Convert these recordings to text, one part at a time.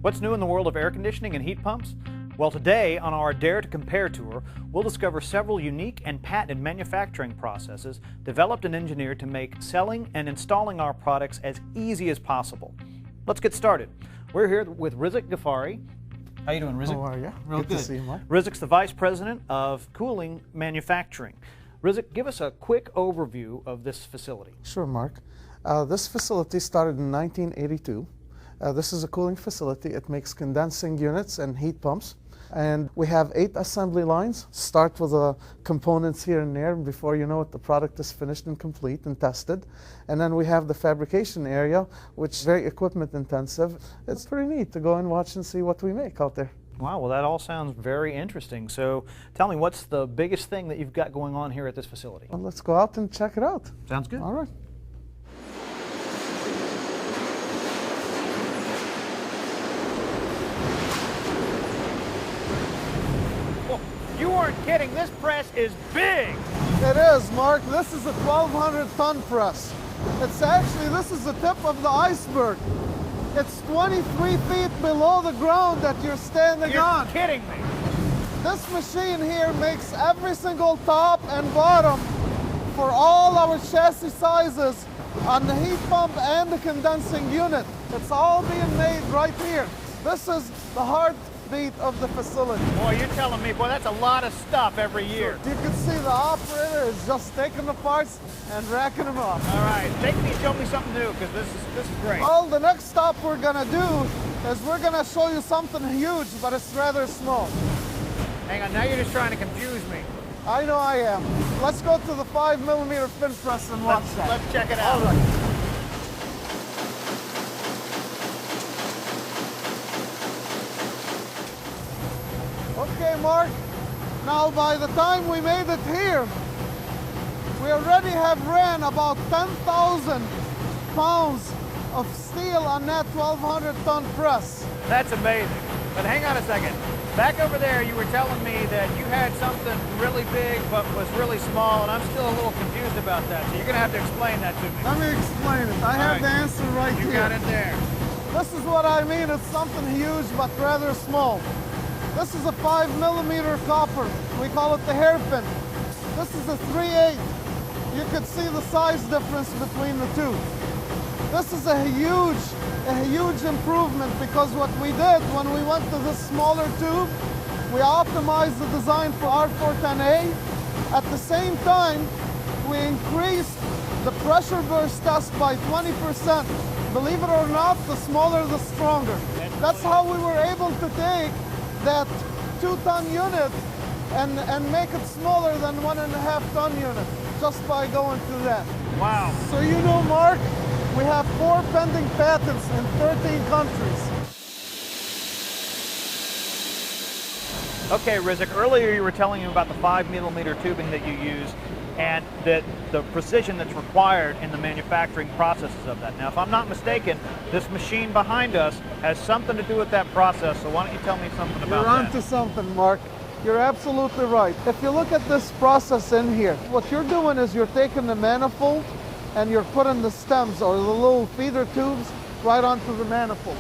What's new in the world of air conditioning and heat pumps? Well, today on our Dare to Compare tour, we'll discover several unique and patented manufacturing processes developed and engineered to make selling and installing our products as easy as possible. Let's get started. We're here with Rizik Ghaffari. How you doing, Rizik? How are you? Real good good. To see you, Mark. Rizik's the Vice President of Cooling Manufacturing. Rizik, give us a quick overview of this facility. Sure, Mark. This facility started in 1982. This is a cooling facility. It makes condensing units and heat pumps. And we have 8 assembly lines. Start with the components here and there. Before you know it, the product is finished and complete and tested. And then we have the fabrication area, which is very equipment intensive. It's pretty neat to go and watch and see what we make out there. Wow, well that all sounds very interesting. So tell me, what's the biggest thing that you've got going on here at this facility? Well, let's go out and check it out. Sounds good. All right. You aren't kidding, this press is big! It is, Mark. This is a 1,200-ton press. This is the tip of the iceberg. It's 23 feet below the ground that you're standing on. You're kidding me! This machine here makes every single top and bottom for all our chassis sizes on the heat pump and the condensing unit. It's all being made right here. This is the heartbeat of the facility. Boy, you're telling me, boy, that's a lot of stuff every year. You can see the operator is just taking the parts and racking them off. All right, take me, show me something new, because this is great. Well, the next stop we're gonna do is we're gonna show you something huge, but it's rather small. Hang on, now you're just trying to confuse me. I know I am. Let's go to the 5mm fin press and watch that. Let's check it out. All right. Okay, Mark. Now, by the time we made it here, we already have ran about 10,000 pounds of steel on that 1,200-ton press. That's amazing. But hang on a second. Back over there, you were telling me that you had something really big but was really small, and I'm still a little confused about that. So you're going to have to explain that to me. Let me explain it. I have the answer right here. You got it there. This is what I mean. It's something huge but rather small. This is a 5mm copper. We call it the hairpin. This is a 3/8. You could see the size difference between the two. This is a huge improvement, because what we did when we went to this smaller tube, we optimized the design for R410A. At the same time, we increased the pressure burst test by 20%. Believe it or not, the smaller, the stronger. That's how we were able to take that 2-ton unit and make it smaller than 1.5-ton unit, just by going through that. Wow. So you know, Mark, we have 4 pending patents in 13 countries. Okay, Rizik, earlier you were telling me about the 5mm tubing that you use and that the precision that's required in the manufacturing processes of that. Now, if I'm not mistaken, this machine behind us has something to do with that process, so why don't you tell me something about that? You're onto something, Mark. You're absolutely right. If you look at this process in here, what you're doing is you're taking the manifold and you're putting the stems or the little feeder tubes right onto the manifold.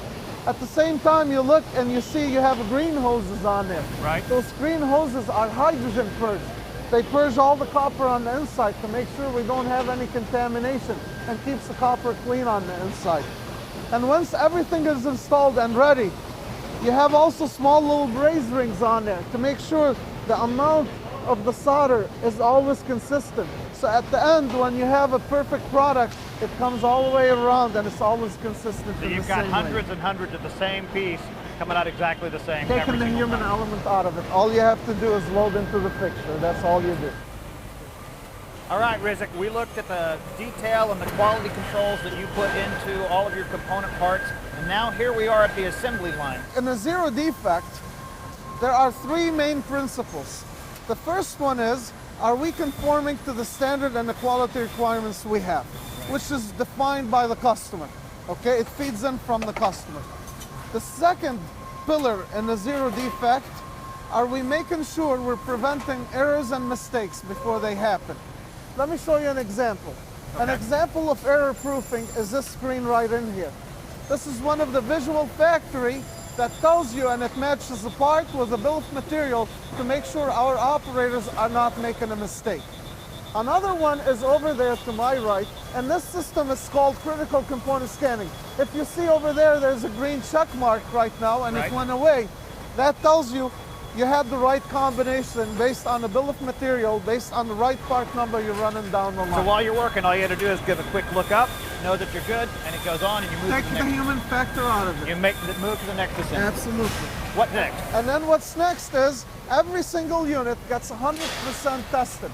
At the same time, you look and you see you have green hoses on there. Right. Those green hoses are hydrogen purged. They purge all the copper on the inside to make sure we don't have any contamination and keeps the copper clean on the inside. And once everything is installed and ready, you have also small little braze rings on there to make sure the amount of the solder is always consistent. So at the end, when you have a perfect product, it comes all the way around and it's always consistent. So you've got hundreds and hundreds of the same piece coming out exactly the same. Taking the human element out of it. All you have to do is load into the fixture. That's all you do. All right, Rizik, we looked at the detail and the quality controls that you put into all of your component parts, and now here we are at the assembly line. In a zero defect, there are 3 main principles. The first one is, are we conforming to the standard and the quality requirements we have, which is defined by the customer, okay? It feeds in from the customer. The second pillar in the zero defect are we making sure we're preventing errors and mistakes before they happen. Let me show you an example. Okay. An example of error proofing is this screen right in here. This is one of the visual factory that tells you, and it matches the part with the bill of material to make sure our operators are not making a mistake. Another one is over there to my right, and this system is called critical component scanning. If you see over there, there's a green check mark right now, and it went away. That tells you you had the right combination based on the bill of material, based on the right part number you're running down the line. So while you're working, all you have to do is give a quick look up, know that you're good, and it goes on, and you move Take to the the next. human factor out of it. You make the move to the next assembly. Absolutely. What next? And then what's next is every single unit gets 100% tested.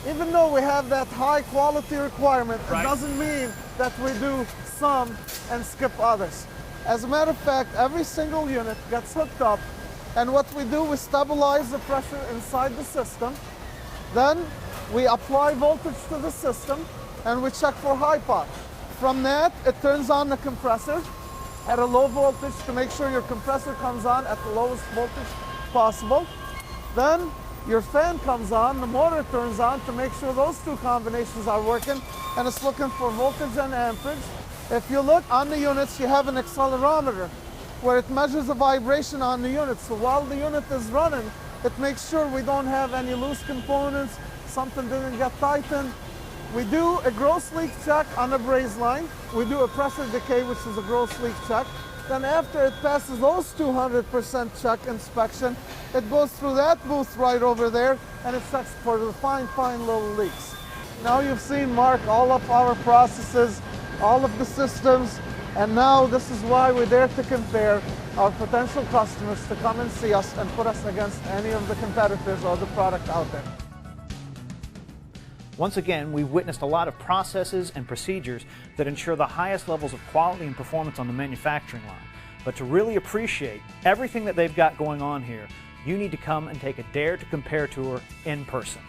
Even though we have that high quality requirement, it doesn't mean that we do some and skip others. As a matter of fact, every single unit gets hooked up, and what we do, we stabilize the pressure inside the system. Then we apply voltage to the system, and we check for high pot. From that, it turns on the compressor at a low voltage to make sure your compressor comes on at the lowest voltage possible. Then your fan comes on, the motor turns on to make sure those two combinations are working, and it's looking for voltage and amperage. If you look on the units, you have an accelerometer where it measures the vibration on the unit. So while the unit is running, it makes sure we don't have any loose components, something didn't get tightened. We do a gross leak check on the braze line. We do a pressure decay, which is a gross leak check. Then after it passes those 200% check inspection, it goes through that booth right over there, and it checks for the fine little leaks. Now you've seen, Mark, all of our processes, all of the systems, and now this is why we dare to compare our potential customers to come and see us and put us against any of the competitors or the product out there. Once again, we've witnessed a lot of processes and procedures that ensure the highest levels of quality and performance on the manufacturing line. But to really appreciate everything that they've got going on here, you need to come and take a Dare to Compare tour in person.